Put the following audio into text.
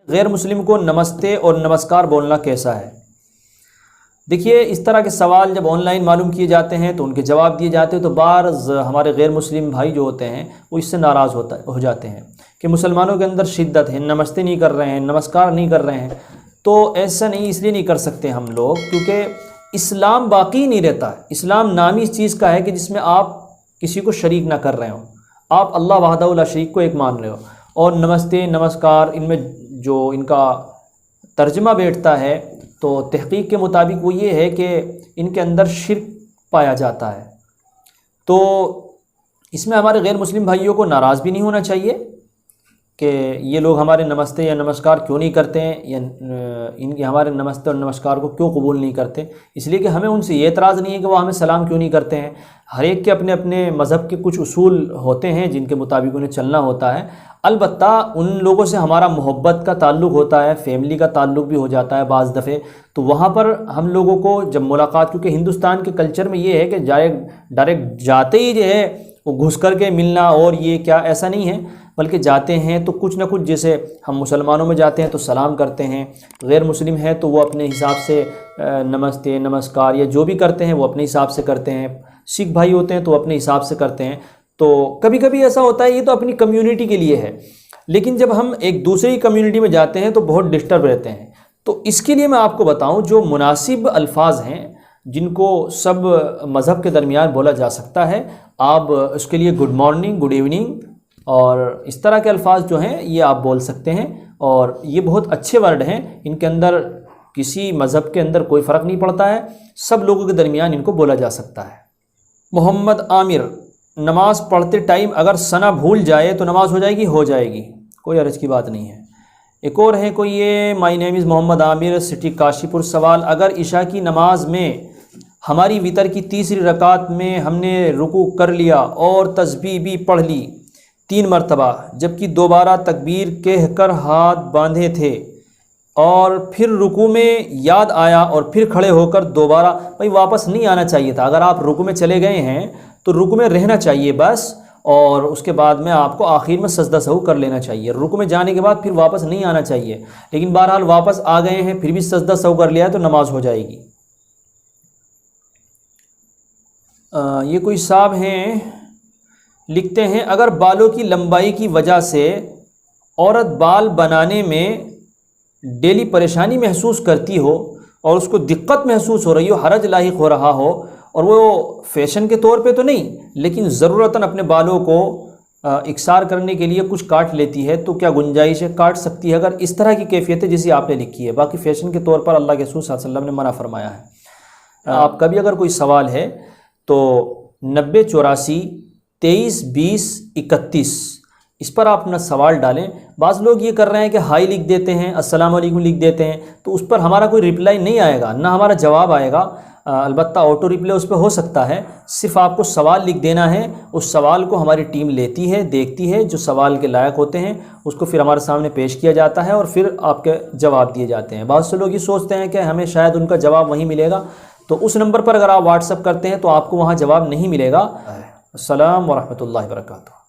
غیر مسلم کو نمستے اور نمسکار بولنا کیسا ہے؟ دیکھیے، اس طرح کے سوال جب آن لائن معلوم کیے جاتے ہیں تو ان کے جواب دیے جاتے ہیں، تو بعض ہمارے غیر مسلم بھائی جو ہوتے ہیں وہ اس سے ناراض ہو جاتے ہیں کہ مسلمانوں کے اندر شدت ہے، نمستے نہیں کر رہے ہیں، نمسکار نہیں کر رہے ہیں۔ تو ایسا نہیں، اس لیے نہیں کر سکتے ہم لوگ کیونکہ اسلام باقی نہیں رہتا ہے۔ اسلام نام اس چیز کا ہے کہ جس میں آپ کسی کو شریک نہ کر رہے ہوں، آپ اللہ وحدہ لا شریک کو ایک مان رہے ہو۔ اور نمستے نمسکار ان میں جو ان کا ترجمہ بیٹھتا ہے تو تحقیق کے مطابق وہ یہ ہے کہ ان کے اندر شرک پایا جاتا ہے۔ تو اس میں ہمارے غیر مسلم بھائیوں کو ناراض بھی نہیں ہونا چاہیے کہ یہ لوگ ہمارے نمستے یا نمسکار کیوں نہیں کرتے ہیں، یا ان کے ہمارے نمستے اور نمسکار کو کیوں قبول نہیں کرتے۔ اس لیے کہ ہمیں ان سے یہ اعتراض نہیں ہے کہ وہ ہمیں سلام کیوں نہیں کرتے ہیں۔ ہر ایک کے اپنے اپنے مذہب کے کچھ اصول ہوتے ہیں جن کے مطابق انہیں چلنا ہوتا ہے۔ البتہ ان لوگوں سے ہمارا محبت کا تعلق ہوتا ہے، فیملی کا تعلق بھی ہو جاتا ہے بعض دفعے، تو وہاں پر ہم لوگوں کو جب ملاقات، کیونکہ ہندوستان کے کلچر میں یہ ہے کہ ڈائریکٹ جاتے ہی جو ہے وہ گھس کر کے ملنا، اور یہ کیا ایسا نہیں ہے، بلکہ جاتے ہیں تو کچھ نہ کچھ، جیسے ہم مسلمانوں میں جاتے ہیں تو سلام کرتے ہیں، غیر مسلم ہے تو وہ اپنے حساب سے نمستے نمسکار یا جو بھی کرتے ہیں وہ اپنے حساب سے کرتے ہیں، سکھ بھائی ہوتے ہیں تو اپنے حساب سے کرتے ہیں۔ تو کبھی کبھی ایسا ہوتا ہے، یہ تو اپنی کمیونٹی کے لیے ہے، لیکن جب ہم ایک دوسری کمیونٹی میں جاتے ہیں تو بہت ڈسٹرب رہتے ہیں۔ تو اس کے لیے میں آپ کو بتاؤں، جو مناسب الفاظ ہیں جن کو سب مذہب کے درمیان بولا جا سکتا ہے، آپ اس کے لیے گڈ مارننگ، گڈ ایوننگ اور اس طرح کے الفاظ جو ہیں یہ آپ بول سکتے ہیں، اور یہ بہت اچھے ورڈ ہیں، ان کے اندر کسی مذہب کے اندر کوئی فرق نہیں پڑتا ہے، سب لوگوں کے درمیان ان کو بولا جا سکتا ہے۔ محمد عامر، نماز پڑھتے ٹائم اگر ثنا بھول جائے تو نماز ہو جائے گی؟ ہو جائے گی، کوئی حرج کی بات نہیں ہے۔ ایک اور ہے کوئی، یہ مائی نیم از محمد عامر، سٹی کاشی پور، سوال، اگر عشاء کی نماز میں ہماری وتر کی تیسری رکعت میں ہم نے رکوع کر لیا اور تسبیح بھی پڑھ لی 3 مرتبہ، جبکہ دوبارہ تکبیر کہہ کر ہاتھ باندھے تھے، اور پھر رکوع میں یاد آیا اور پھر کھڑے ہو کر دوبارہ، بھائی واپس نہیں آنا چاہیے تھا۔ اگر آپ رکوع میں چلے گئے ہیں تو رکوع میں رہنا چاہیے بس، اور اس کے بعد میں آپ کو آخر میں سجدہ سہو کر لینا چاہیے۔ رکوع میں جانے کے بعد پھر واپس نہیں آنا چاہیے، لیکن بہرحال واپس آ گئے ہیں پھر بھی سجدہ سہو کر لیا ہے تو نماز ہو جائے گی۔ یہ کوئی صاحب ہیں، لکھتے ہیں، اگر بالوں کی لمبائی کی وجہ سے عورت بال بنانے میں ڈیلی پریشانی محسوس کرتی ہو اور اس کو دقت محسوس ہو رہی ہو، حرج لاحق ہو رہا ہو، اور وہ فیشن کے طور پہ تو نہیں لیکن ضرورتاً اپنے بالوں کو اکثار کرنے کے لیے کچھ کاٹ لیتی ہے، تو کیا گنجائش ہے؟ کاٹ سکتی ہے اگر اس طرح کی کیفیت ہے جیسی آپ نے لکھی ہے، باقی فیشن کے طور پر اللہ کے رسول صلی اللہ علیہ وسلم نے منع فرمایا ہے۔ آپ کا بھی اگر کوئی سوال ہے تو 9084 23 20 31 اس پر آپ اپنا سوال ڈالیں۔ بعض لوگ یہ کر رہے ہیں کہ ہائی لکھ دیتے ہیں، السلام علیکم لکھ دیتے ہیں، تو اس پر ہمارا کوئی رپلائی نہیں آئے گا، نہ ہمارا جواب آئے گا، البتہ آٹو ریپلائی اس پہ ہو سکتا ہے۔ صرف آپ کو سوال لکھ دینا ہے، اس سوال کو ہماری ٹیم لیتی ہے، دیکھتی ہے، جو سوال کے لائق ہوتے ہیں اس کو پھر ہمارے سامنے پیش کیا جاتا ہے اور پھر آپ کے جواب دیے جاتے ہیں۔ بعض سے لوگ یہ سوچتے ہیں کہ ہمیں شاید ان کا جواب وہیں ملے گا، تو اس نمبر پر اگر آپ واٹس اپ کرتے ہیں تو آپ کو وہاں جواب نہیں ملے گا۔ السلام ورحمۃ اللہ وبرکاتہ۔